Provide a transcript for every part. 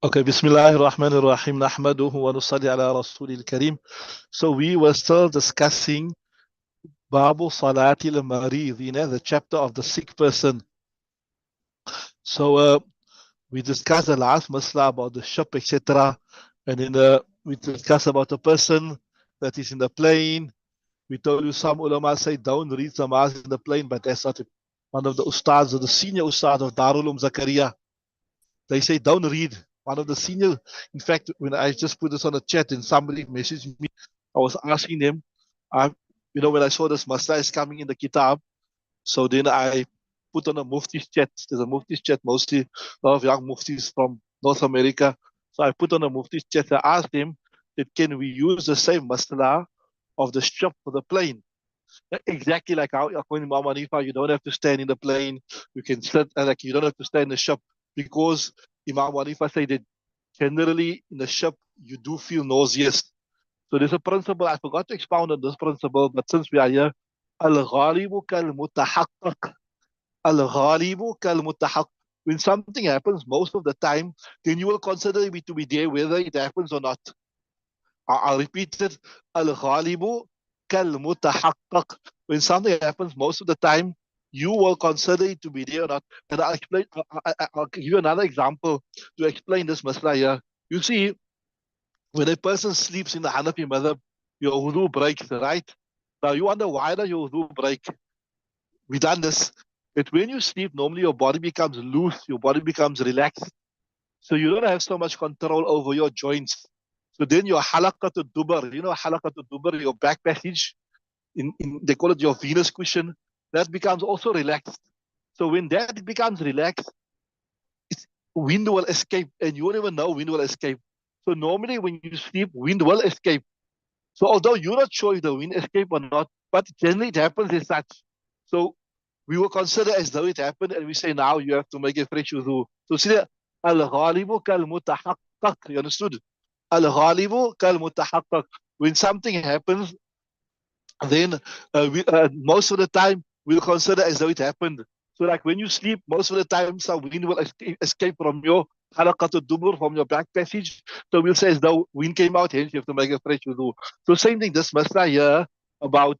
Okay, Bismillahirrahmanirrahim. Nahmaduhu wa nusalli ala Rasulil Kareem. So we were still discussing Babu Salatil Marid, the chapter of the sick person. So we discussed the last masla about the ship, etc. And then we discussed about a person that is in the plane. We told you some ulama say don't read namaz in the plane, but that's not one of the ustads, the senior ustad of Darul Zakaria. They say don't read. One of the senior, in fact, when I just put this on the chat and somebody messaged me, I was asking them, when I saw this masla is coming in the kitab, so then I put on a Mufti's chat. There's a Mufti's chat, mostly a lot of young Muftis from North America. So I put on a Mufti's chat. I asked them that can we use the same masla of the ship for the plane? Exactly like how according to Imam Hanifa, you don't have to stand in the plane. You can sit, like you don't have to stand in the ship because Imam Hanifa said that generally in the ship you do feel nauseous. So there's a principle, I forgot to expound on this principle, but since we are here, al-ghalibu kal-mutahaqqaq. Al-ghalibu kal-mutahaqqaq. When something happens most of the time, then you will consider it to be there whether it happens or not. I'll repeat it. Al-ghalibu kal-mutahaqqaq. When something happens most of the time, you will consider it to be there or not. And I'll explain. I'll give you another example to explain this masla here. You see, when a person sleeps in the Hanafi madhab, your wudu breaks, right? Now you wonder why does your wudu break? We done this. That when you sleep, normally your body becomes loose, your body becomes relaxed. So you don't have so much control over your joints. So then your halaqatul dubar, halaqatul dubar, your back passage, they call it your venous cushion, that becomes also relaxed. So when that becomes relaxed, wind will escape, and you won't even know wind will escape. So normally when you sleep, wind will escape. So although you're not sure if the wind escape or not, but generally it happens as such. So we will consider as though it happened, and we say now you have to make a fresh wudu. So see that al-ghalibu kal-mutahaqqaq. You understood? Al-ghalibu kal-mutahaqqaq. When something happens, then most of the time we'll consider as though it happened. So like when you sleep, most of the time some wind will escape from your halaqatul dubur, from your back passage. So we'll say as though wind came out, hence you have to make a fresh wudu. So same thing, this masla here about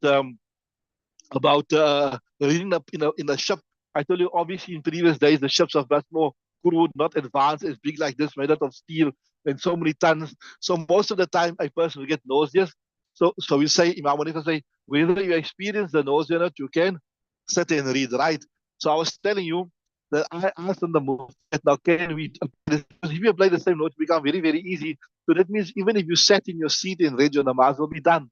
reading up in a ship. I told you obviously in previous days the ships of Basmo would not advance as big like this, made out of steel and so many tons. So most of the time a person will get nauseous. So we say, Imam Hanifa say, whether you experience the nausea or not, you can sit and read, right? So I was telling you that I asked them the move now can we if you apply the same notes, it become very, very easy. So that means even if you sat in your seat and read your namaz will be done.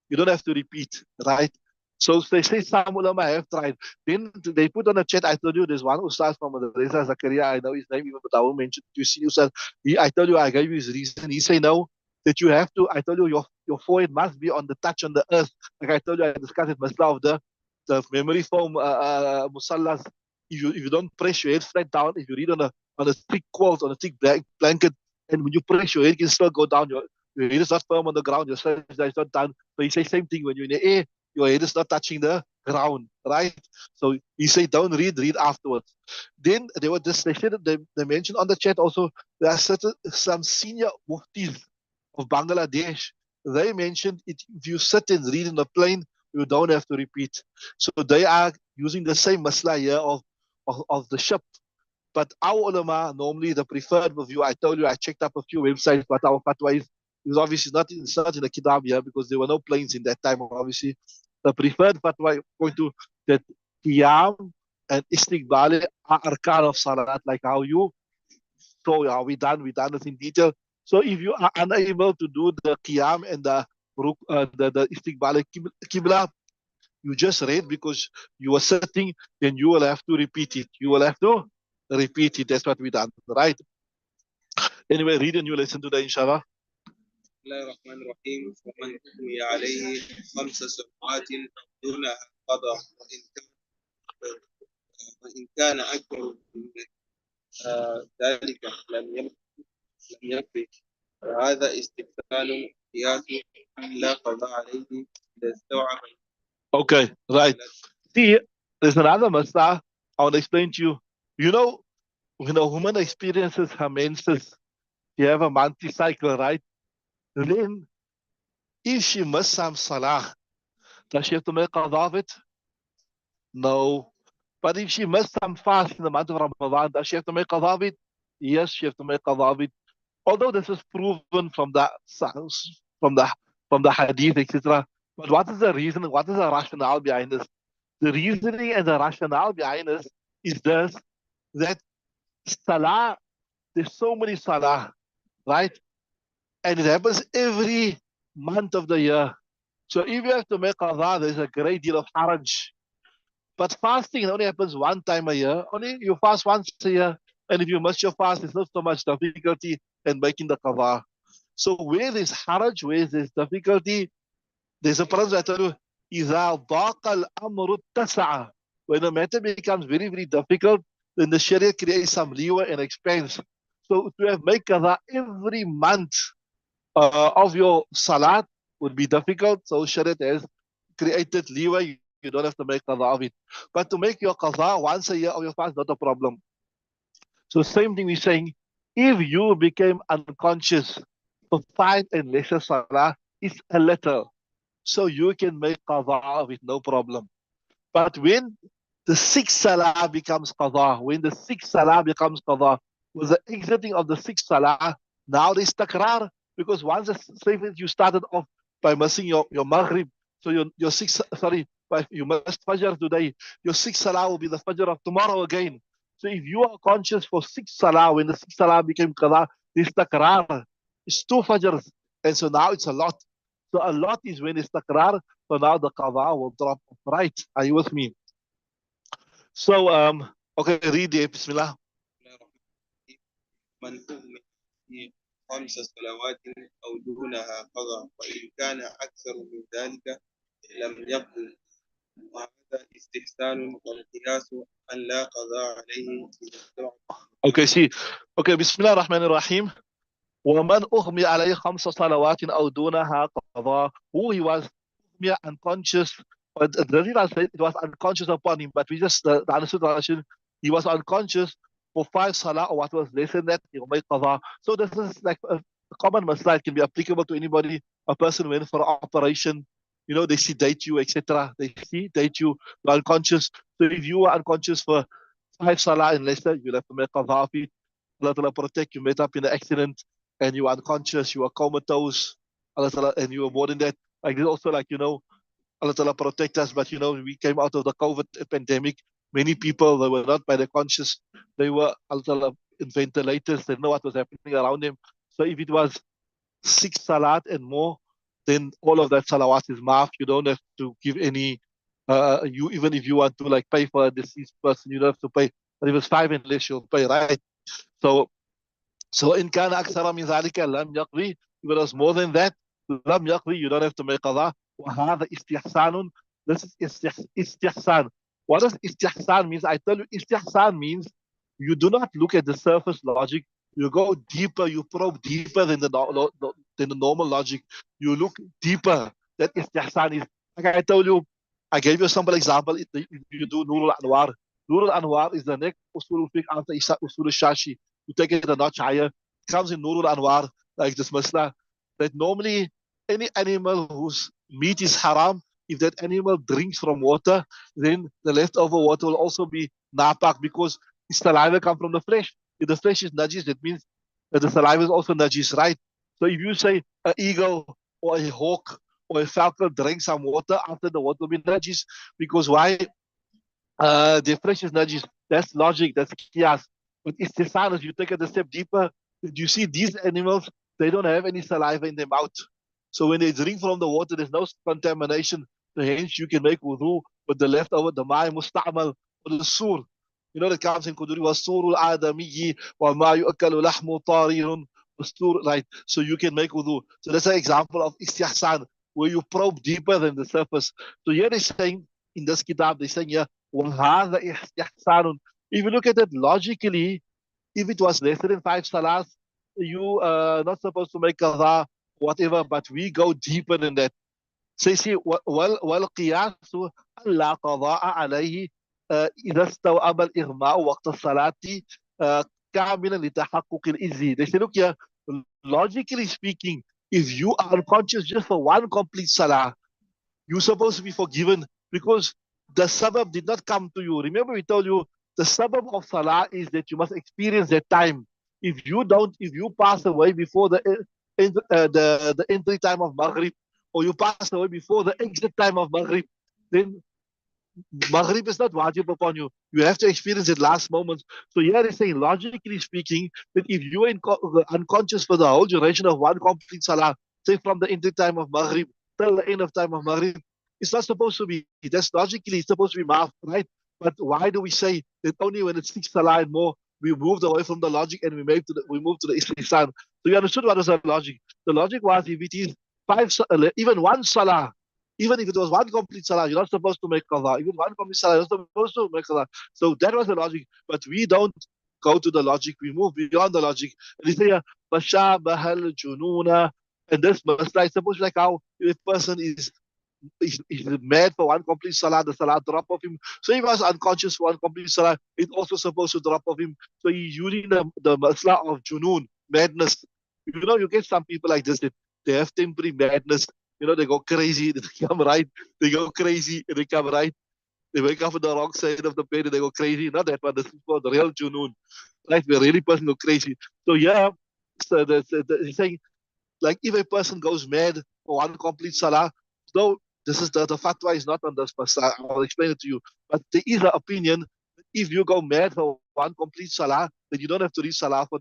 You don't have to repeat, right? So they say some ulama have tried. Then they put on a chat. I told you there's one ustaz from the Reza Zakaria. I know his name, even but I won't mention. You see, ustaz. I told you I gave you his reason. He say no, that you have to. I told you your forehead must be on the touch on the earth. Like I told you, I discussed it masla of the memory foam musallas. If you don't press your head flat down, if you read on a thick quilt, on a thick blanket, and when you press your head, it can still go down. Your head is not firm on the ground. Your side is not down. So he say same thing when you're in the air, your head is not touching the ground, right? So he say don't read afterwards. Then they were just they said they mentioned on the chat also there are some senior muftis of Bangladesh. They mentioned it, if you sit and read in the plane, you don't have to repeat. So they are using the same masla here of the ship. But our ulama, normally the preferred view, I told you I checked up a few websites, but our fatwa is it was obviously it's not in the kitab here because there were no planes in that time, obviously. The preferred fatwa going to that qiyam and istiqbal are arkan of salat, like how you saw how we done this in detail. So if you are unable to do the qiyam and the istiqbal qibla, you just read because you are sitting, then you will have to repeat it. You will have to repeat it. That's what we done, right? Anyway, read a new lesson today, inshallah. بسم الله الرحمن الرحيم ومن حمي عليه 5 سبعات دونها قضى وإن كان أكبر من ذلك لم يكفي وهذا استقبال قياس لا قضاء عليه إذا استوعب. Okay, right. See, there's another mas'ala I want to explain to you. You know, when a woman experiences her menses, you have a monthly cycle, right? Then, if she missed some salah, does she have to make qada of it? No. But if she missed some fast in the month of Ramadan, does she have to make qada of it? Yes, she has to make qada of it. Although this is proven from the from the hadith, etc. But what is the reason? What is the rationale behind this? The reasoning and the rationale behind this is this: that salah, there's so many salah, right? And it happens every month of the year. So if you have to make qada, there's a great deal of haraj. But fasting only happens one time a year. Only you fast once a year. And if you miss your fast, there's not so much difficulty in making the qada. So where there's haraj, where there's difficulty, there's a principle I tell you, إِذَا ضَاقَ الْأَمْرُ اتَّسَعَ. When the matter becomes very, very difficult, then the Sharia creates some leeway and expense. So to have make qada every month of your salat would be difficult. So Sharia has created leeway. You don't have to make qada of it. But to make your qada once a year of your fast, not a problem. So same thing we're saying, if you became unconscious for 5 and lesser salah, it's a little. So you can make qada of it, no problem. But when the sixth salah becomes qada, when the sixth salah becomes qada, with the exiting of the sixth salah, now there's takrar, because once say that you started off by missing your maghrib, so your sixth, sorry, if you missed fajr today, your sixth salah will be the fajr of tomorrow again. So if you are conscious for sixth salah, when the sixth salah became qada, there's takrar. It's 2 fajrs, and so now it's a lot. So a lot is when it's takrar, so now the qada will drop off, right? Are you with me? So, okay, read it. Bismillah. من أغمي في 5 صلوات أو دونها قضى وإن كان أكثر من ذلك لم يقض وهذا استحسان والقياس أن لا قضاء عليه. Okay, see. Okay, Bismillah ar-Rahman ar-Rahim. وَمَنْ أُغْمِيَ عَلَيْهِ 5 صلوات أو دونها قضى. Who he was unconscious, but the reason say it was unconscious upon him, but we just, the understood translation, he was unconscious for 5 salah or what was less than that, he will make qadha. So this is like a common masla. It can be applicable to anybody. A person went for an operation, you know, they sedate you, etc. They sedate you, you're unconscious. So if you are unconscious for 5 salah and lesser, you'll have to make qadha of it. Allah Ta'ala protect you, met up in an accident and you are unconscious, you are comatose, Allah Ta'ala, and you are more than that. Like this also, like, you know, Allah Ta'ala protect us, but you know, we came out of the COVID pandemic. Many people, they were not by their conscious, they were, Allah Ta'ala, in ventilators, they know what was happening around them. So if it was 6 salat and more, then all of that salawat is maaf. You don't have to give any, you even if you want to like pay for a deceased person, you don't have to pay. But if it's 5 and less, you'll pay, right? So إن كان أكثر من ذلك لم يقضي. If it was more than that, لم يقضي, you don't have to make qada. وهذا استحسان. This is istihsan. What does istihsan means? I tell you, istihsan means you do not look at the surface logic. You go deeper, you probe deeper than the normal logic. You look deeper. That istihsan is, like I told you, I gave you a simple example. If you do Nur al-Anwar. Nur al-Anwar is the next usul fiqh after usul al-Shashi. You take it a notch higher. It comes in Nur al-Anwar, like this masla, that normally any animal whose meat is haram, if that animal drinks from water, then the leftover water will also be napak because its saliva comes from the flesh. If the flesh is najis, that means that the saliva is also najis, right? So if you say an eagle or a hawk or a falcon drinks some water, after the water will be najis, because why? The flesh is najis. That's logic, that's qiyas. But istihsan, if you take it a step deeper, you see these animals, they don't have any saliva in their mouth. So when they drink from the water, there's no contamination. So hence you can make wudu with the leftover, the ma'i musta'mal, or the sur. You know, that comes in Quduri, wa surul adamiyyi, wa ma yu'akalu lahmu tarirun, right? So you can make wudu. So that's an example of istihsan, where you probe deeper than the surface. So here they're saying, in this kitab, they're saying here, وَهَذَا إِحْسَانٌ. If you look at it logically, if it was less than 5 salahs, you are not supposed to make qadha, whatever, but we go deeper than that. So you see, وَالْقِيَاسُ أَلَّا قَضَاءَ عَلَيْهِ إذا استوعب الإغماء وقت الصلاة كاملا لتحقق الإذن. They say, look here, logically speaking, if you are unconscious just for one complete salah, you're supposed to be forgiven because the sabab did not come to you. Remember, we told you the sabab of salah is that you must experience that time. If you don't, if you pass away before the entry time of Maghrib, or you pass away before the exit time of Maghrib, then Maghrib is not wajib upon you. You have to experience it last moment. So here is saying, logically speaking, that if you are unconscious for the whole duration of one complete salah, say from the entry time of Maghrib till the end of time of Maghrib, it's not supposed to be. That's logically it's supposed to be maaf, right? But why do we say that only when it's 6 salah and more, we moved away from the logic and we moved to the istihsan? So you understood what was the logic? The logic was if it is even one salah, even if it was one complete salah, you're not supposed to make qadha. Even one complete salah, you're not supposed to make qadha. So that was the logic. But we don't go to the logic. We move beyond the logic. And we say, فَشَابَهَ الْجُنُونَ. And this masla is supposed to be like how if a person is mad for one complete salah, the salah drop off him. So he was unconscious for one complete salah, it's also supposed to drop off him. So he's using the masla of junoon, madness. You know, you get some people like this, that they have temporary madness. You know, they go crazy, they come right, they go crazy, and they come right. They wake up on the wrong side of the bed and they go crazy. Not that one, this is called the real junoon. Right? Where really person go crazy. So yeah, so he's saying, like if a person goes mad for one complete salah, though this is the fatwa is not on this, but I'll explain it to you. But there is an opinion that if you go mad for one complete salah, then you don't have to read salah for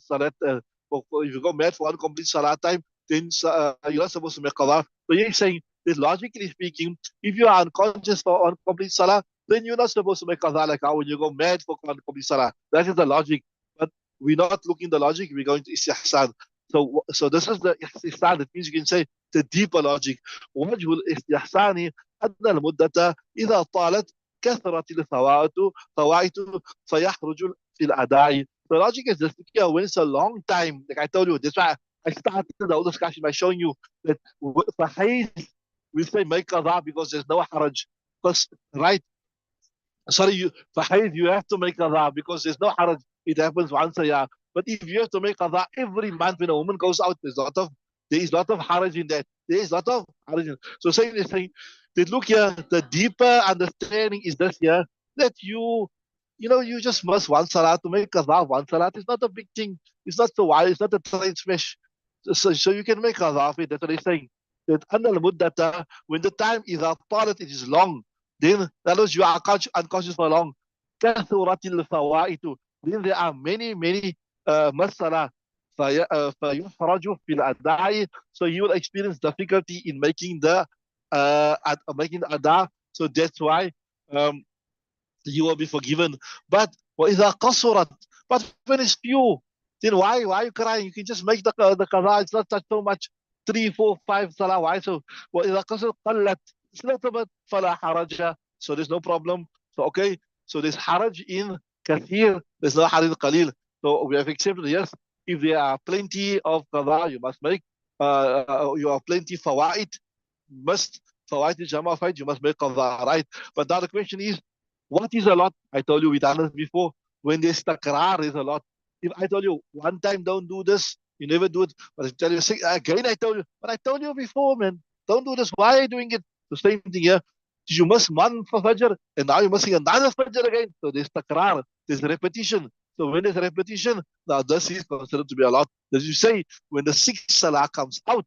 salat. If you go mad for one complete salah time, then you're not supposed to make qadha. So he's saying that logically speaking, if you are unconscious for one complete salah, then you're not supposed to make qadha like how when you go mad for one complete salah. That is the logic. But we're not looking the logic, we're going to istihsan. So this is the istihsan. That means you can say the deeper logic. وجه الاستحسان أن المدة إذا طالت كثرت الفوائد فيحرج في الأداء. The logic is this: when it's a long time, like I told you, that's why I started the whole discussion by showing you that for hayd we say make qadha because there's no haraj. Because right, sorry, for hayd you have to make qadha because there's no haraj. It happens once a year. But if you have to make qadha every month when a woman goes out, there is a lot of haraj in that. There is a lot of haraj in. So saying that look here, the deeper understanding is this here, that you just must one salah to make qadha. One salah is not a big thing. It's not so wild. It's not a train smash. So you can make qadha of it. That's what they're saying. That anal muddata, when the time is talat, it is long. Then that means you are unconscious for long. Kathuratil fawaitu. Then there are many masala. فيحرج في الأداء. So you will experience difficulty in making the ada. So that's why you will be forgiven. But وإذا قصرت, but when it's few, then why are you crying? You can just make the qadha. It's not so much. 3, 4, 5 salah. Why so? وإذا قصرت قلت, it's little bit فلا حرج. So there's no problem. So okay. So there's haraj in kathir. There's no haraj in qalil. So we have accepted, yes. If there are plenty of qadha, you must make. You have plenty fawaid. Fawaid is jama faid. You must make qadha, right? But now the question is, what is a lot? I told you we done this before. When there's takrar, is a lot. If I told you one time, don't do this, you never do it. But I tell you again, I told you. But I told you before, man, don't do this. Why are you doing it? The same thing here. You must one for fajr, and now you must sing another fajr again. So there's takrar, there's repetition. So when there's repetition, now this is considered to be a lot. As you say, when the 6th salah comes out,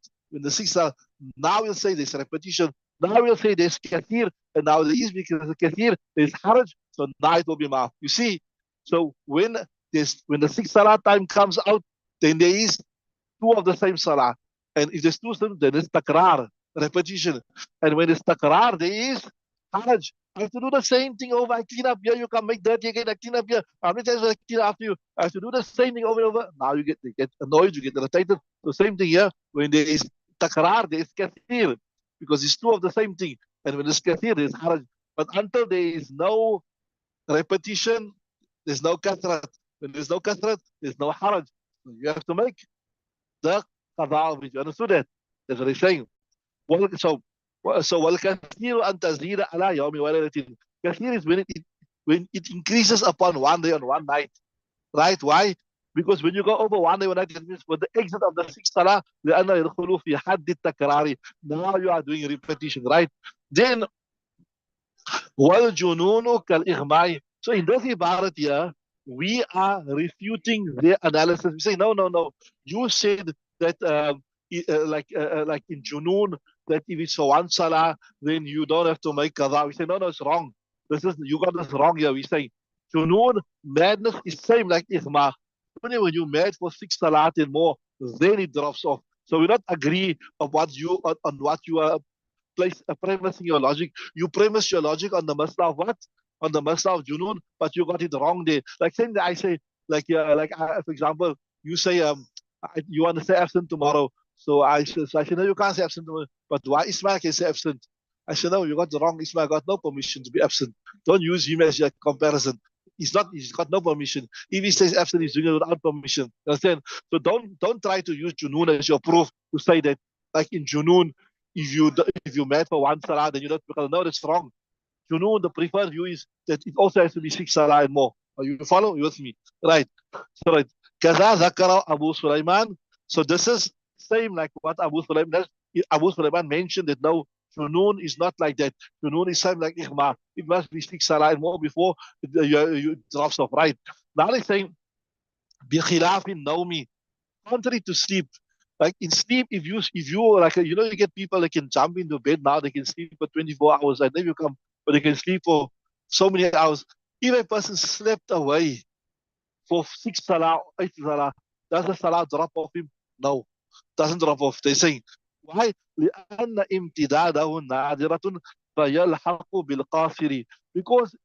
now we'll say there's repetition. Now we'll say there's kathir, and now there is because of kathir, there's haraj. So now it will be maaf. You see, so when the 6th salah time comes out, then there is 2 of the same salah, and if there's 2 then it's takrar, repetition. And when it's takrar, there is haraj. I have to do the same thing over. I clean up here, you come make dirty again. I clean up here. How many times I clean after you? I have to do the same thing over and over. Now you get annoyed, you get irritated. The same thing here. When there is takrar, there is kathir, because it's 2 of the same thing. And when there's kathir, there's haraj. But until there is no repetition, there's no kathrat. When there's no kathrat, there's no haraj. So you have to make the qadha of it. You understood that? That's what he's saying. So والكثير أن تزيد على يوم وليلة. Kathir is when when it increases upon one day on one night, right? Why? Because when you go over one day, one night, it means with the exit of the sixth salah, now you are doing repetition, right? Then وَالْجُنُونُ كَالْإِغْمَاءِ. So in this ibarat here, we are refuting their analysis. We say, no, no, no. You said that like in Junoon, that if it's for one salah, then you don't have to make qadha. We say, no, no, it's wrong. You got this wrong here. We say, Junoon, madness is same like Ighma. Only when you mad for six salat and more, then it drops off. So we don't agree on what you are premising your logic. You premise your logic on the masla of what? On the masla of Junoon, but you got it wrong there. Like saying that I say, for example, you say you want to say absent tomorrow. So I say, no, you can't say absent tomorrow. But why Ismail can say absent? I said, no, you got the wrong. Ismail got no permission to be absent. Don't use him as your comparison. He's got no permission. If he says absent, he's doing it without permission. You understand? So don't try to use Junoon as your proof to say that, like in Junoon, if you mad for one salah, then you don't, because no, that's wrong. The preferred view is that it also has to be six salah and more. Are you follow? You with me? Right. So right. Kaza zakara Abu Sulaiman. So this is same like what Abu Sulaiman mentioned, that no, Junun is not like that. Junun is same like Ighma. It must be six salah and more before you drops off. Right. Now they're saying بخلاف النوم, contrary to sleep. Like in sleep, if you like you get people that can jump into bed now, they can sleep for 24 hours, and then you come, but they can sleep for so many hours. If a person slept away for six salah, eight salah, does the salah drop off him? No, doesn't drop off. They're saying why? لأن امتداده نادرة فيلحق بالقاصر, because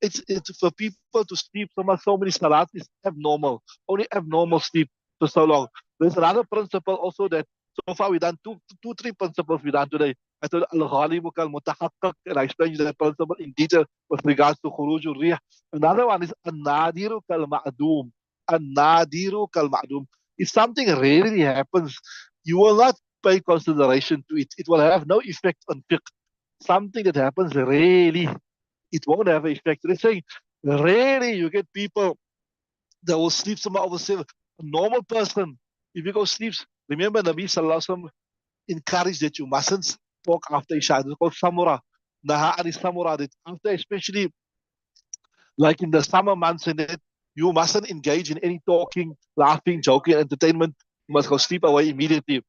it's for people to sleep so many salats is abnormal. Only abnormal sleep for so long. There's another principle also that so far we've done three principles we done today. I told al-ghalibu kal-mutahaqqaq, and I explained you that principle in detail with regards to khurujul rih. Another one is an-nadiru kal-ma'dum. An-nadiru kal-ma'dum. If something rarely happens, you will not pay consideration to it. It will have no effect on fiqh. Something that happens rarely, it won't have an effect. They're saying rarely you get people that will sleep somewhere over 7. A normal person, if you go sleep, remember Nabi Sallallahu Alaihi Wasallam encouraged that you mustn't talk after Isha. It's called samura. Naha ani samura. That after, especially like in the summer months, and that you mustn't engage in any talking, laughing, joking, entertainment. You must go sleep away immediately.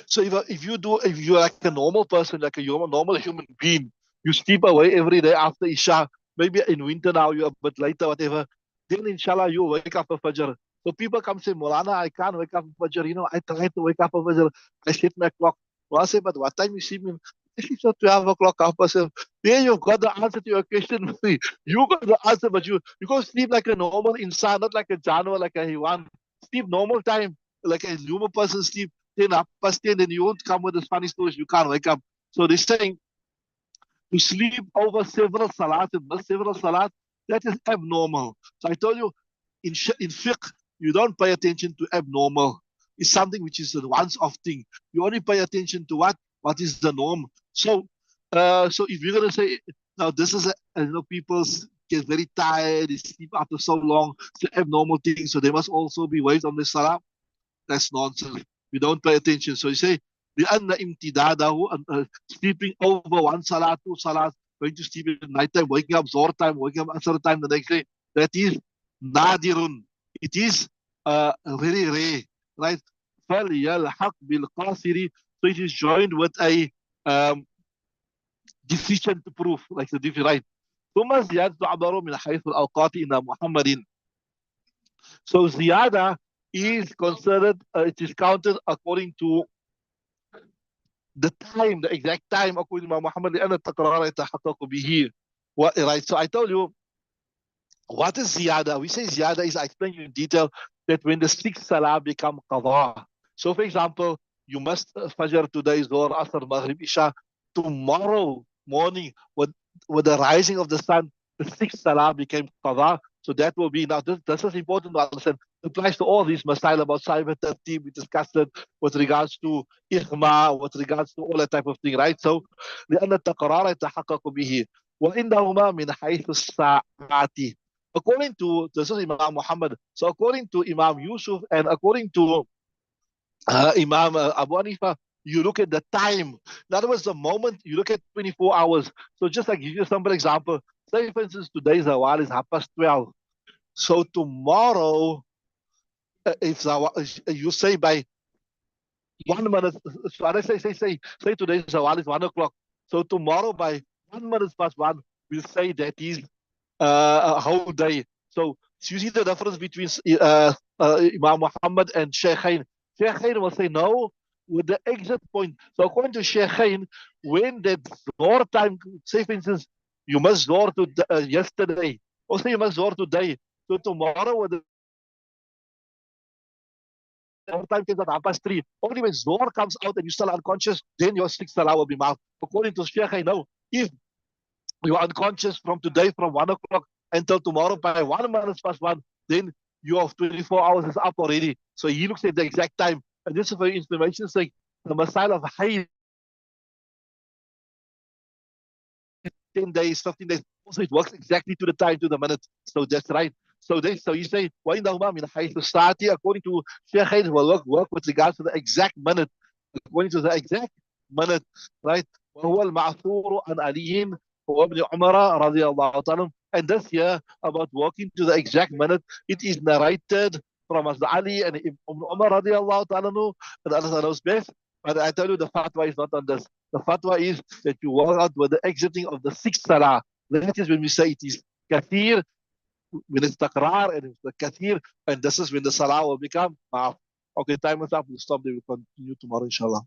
So if you're like a normal person, like a normal human being, you sleep away every day after Isha. Maybe in winter now you're a bit later, whatever. Then inshallah you wake up for Fajr. So people come say, Molana, I can't wake up for Fajr. I tried to wake up for Fajr. I set my clock. Well, I say, but what time you sleep in? I sleep at 12 o'clock, half past 7. There you've got the answer to your question. You got the answer, but you go sleep like a normal insan, not like a janwar, like a hiwan. Sleep normal time, like a human person sleep 10, half past 10, then you won't come with this funny stories. You can't wake up. So they're saying to sleep over several salats and miss several salats, that is abnormal. So I told you, in fiqh, you don't pay attention to abnormal. It's something which is a once-off thing. You only pay attention to what is the norm. So if you're gonna say now this is people get very tired, they sleep after so long, it's an abnormal thing, so they must also be waived on the salah. That's nonsense. We don't pay attention. So you say لأن امتداده, sleeping over one salah, two salahs, going to sleep at night time, waking up Zohr time, waking up Asr time the next day, that is nadirun. It is very rare, right? فَلْيَلْحَقْ بِالْقَاصِرِ. So it is joined with a deficient proof, like the different, right? ثم زيادة تعبر من حيث الأوقات إلى محمد. So ziyada is considered, it is counted according to the time, the exact time, according to Muhammad, لأن التكرار يتحقق به. Right, so I told you, what is ziyada? We say ziyada is, I explain you in detail, that when the sixth salah become qadha. So for example, you must Fajr today, Zohr, Asr, Maghrib, Isha. Tomorrow morning, with the rising of the sun, the sixth salah became qadha. So that will be, now this is important to understand. It applies to all these masail about cyber tertib. We discussed it with regards to ighma, with regards to all that type of thing, right? So لأن التقرار يتحقق به. وإنهما من حيث الساعات. According to this is Imam Muhammad. So according to Imam Yusuf and according to Imam Abu Hanifa, you look at the time. In other words, the moment you look at 24 hours. So just like give you a simple example. Say for instance today's Zawal is 12:30. So tomorrow, if you say by 1 minute, so I say today's Zawal is 1 o'clock. So tomorrow by 1 minute past one, we'll say that is a whole day. So you see the difference between Imam Muhammad and Shaykhain. Shaykhain will say no with the exit point. So according to Shaykhain, when that Zohar time, say for instance, you must Zohar to yesterday, or say you must Zohar today. So tomorrow with the Zohar time comes at 3:30. Only when Zohar comes out and you're still unconscious, then your sixth salah will be marked. According to Shaykhain, no. If you are unconscious from today from 1 o'clock until tomorrow by 1 minute past one, then your 24 hours is up already. So he looks at the exact time. And this is for information's sake, the Messiah of Hayd, 10 days, 15 days. Also, it works exactly to the time, to the minute. So that's right. So you say, وَإِنَّهُمَا مِنْ حَيْثُ السَّاعَةِ, according to Sheikh Hayd, will work with regards to the exact minute. According to the exact minute, right? وهو المعثور عن علي وابن عمر رضي الله عنهم. And this here about walking to the exact minute, it is narrated from Hazrat Ali and Ibn Umar رضي الله عنه, and Allah knows best. But I tell you, the fatwa is not on this. The fatwa is that you walk out with the exiting of the sixth salah. That is when we say it is kathir, when it's taqrar, and it's the kathir, and this is when the salah will become maaf. Okay, time is up. We'll stop there. We'll continue tomorrow, inshallah.